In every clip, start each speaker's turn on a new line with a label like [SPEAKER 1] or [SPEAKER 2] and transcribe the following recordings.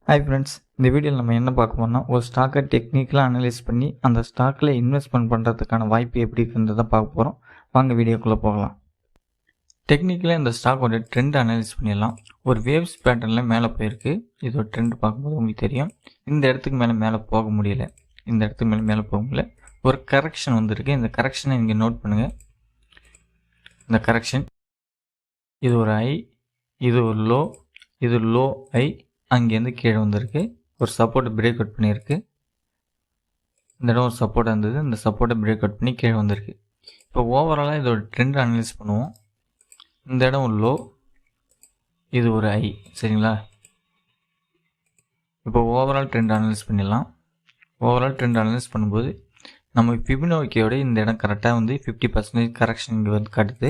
[SPEAKER 1] Hi friends, இந்த வீடியோவில் நம்ம என்ன பார்க்க போறோம்னா ஒரு ஸ்டாக்கை டெக்னிக்கலாக அனலைஸ் பண்ணி அந்த ஸ்டாக்கில் இன்வெஸ்ட்மெண்ட் பண்ணுறதுக்கான வாய்ப்பு எப்படி இருக்குன்றதை பார்க்க போகிறோம். வாங்க வீடியோக்குள்ளே போகலாம். டெக்னிக்கலாக இந்த ஸ்டாக்கோட ட்ரெண்ட் அனலைஸ் பண்ணிடலாம். ஒரு வேவ்ஸ் பேட்டர்னில் மேலே போயிருக்கு. இதோட ட்ரெண்ட் பார்க்கும்போது உங்களுக்கு தெரியும். இந்த இடத்துக்கு மேலே போக முடியல. இந்த இடத்துக்கு மேலே போக முடியல. ஒரு கரெக்ஷன் வந்திருக்கு. இந்த கரெக்ஷனை இங்கே நோட் பண்ணுங்கள். இந்த கரெக்ஷன், இது ஒரு ஐ, இது ஒரு லோ, இது லோ ஐ, அங்கேருந்து கீழே வந்திருக்கு. ஒரு சப்போர்ட்டை பிரேக் அவுட் பண்ணியிருக்கு. இந்த இடம் ஒரு சப்போர்ட்டாக இருந்தது. இந்த சப்போர்ட்டை பிரேக் அவுட் பண்ணி கீழே வந்திருக்கு. இப்போ ஓவராலாக இதோட ட்ரெண்ட் அனலைஸ் பண்ணுவோம். இந்த இடம் ஒரு லோ, இது ஒரு ஐ, சரிங்களா? இப்போ ஓவரால் ட்ரெண்ட் அனலைஸ் பண்ணிடலாம். ஓவரால் ட்ரெண்ட் அனலைஸ் பண்ணும்போது நம்ம ஃபிபோனாச்சியோட இந்த இடம் கரெக்டாக வந்து 50% கரெக்ஷன் இங்கே வந்து காட்டுது.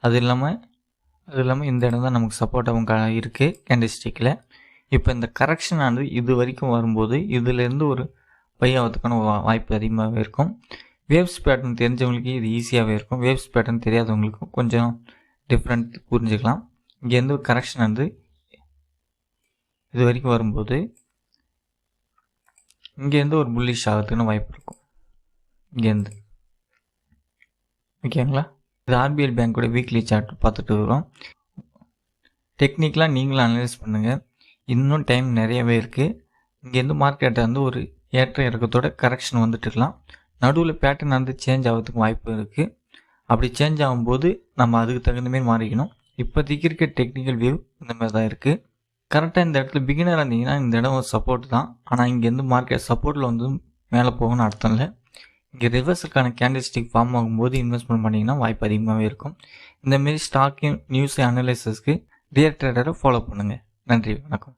[SPEAKER 1] அது இல்லாமல் இந்த இடம் தான் நமக்கு சப்போர்ட்டாகவும் இருக்குது கேண்டில்ஸ்டிக்கில். இப்போ இந்த கரெக்ஷன் ஆனது இது வரைக்கும் வரும்போது இதிலேருந்து ஒரு பை ஆகிறதுக்கான வாய்ப்பு அதிகமாகவே இருக்கும். வேவ்ஸ் பேட்டர்ன் தெரிஞ்சவங்களுக்கு இது ஈஸியாகவே இருக்கும். வேவ்ஸ் பேட்டர்ன் தெரியாதவங்களுக்கும் கொஞ்சம் டிஃப்ரெண்ட் புரிஞ்சுக்கலாம். இங்கேருந்து ஒரு கரெக்ஷன் வந்து இது வரைக்கும் வரும்போது இங்கேருந்து ஒரு புல்லிஷ் ஆகிறதுக்கான வாய்ப்பு இருக்கும். இங்கேருந்து ஓகேங்களா? இது ஆர்பிஎல் பேங்கோட வீக்லி சார்ட் பார்த்துட்டு வரோம். டெக்னிக்கலாக நீங்களும் அனலைஸ் பண்ணுங்கள். இன்னும் டைம் நிறையவே இருக்குது. இங்கேருந்து மார்க்கெட்டை வந்து ஒரு ஏற்ற இறக்கத்தோட கரெக்ஷன் வந்துட்டு இருக்கலாம். நடுவில் பேட்டர்ன் வந்து சேஞ்ச் ஆகிறதுக்கு வாய்ப்பு இருக்குது. அப்படி சேஞ்ச் ஆகும்போது நம்ம அதுக்கு தகுந்த மாதிரி மாறிக்கணும். இப்போதைக்கு இருக்க டெக்னிக்கல் வியூ இந்த மாதிரி தான் இருக்குது. கரெக்டாக இந்த இடத்துல பிகினராக இருந்தீங்கன்னா இந்த இடம் ஒரு சப்போர்ட் தான். ஆனால் இங்கேருந்து மார்க்கெட் சப்போர்ட்டில் வந்து மேலே போகணும்னு அர்த்தம் இல்லை. இங்கே ரிவர்ஸுக்கான கேண்டில்ஸ்டிக் ஃபார்ம் ஆகும்போது இன்வெஸ்ட்மெண்ட் பண்ணிங்கன்னா வாய்ப்பு அதிகமாகவே இருக்கும். இந்தமாரி ஸ்டாக்கையும் நியூஸ் அனலைசஸ்க்கு டியர் ட்ரேடரை ஃபாலோ பண்ணுங்கள். நன்றி, வணக்கம்.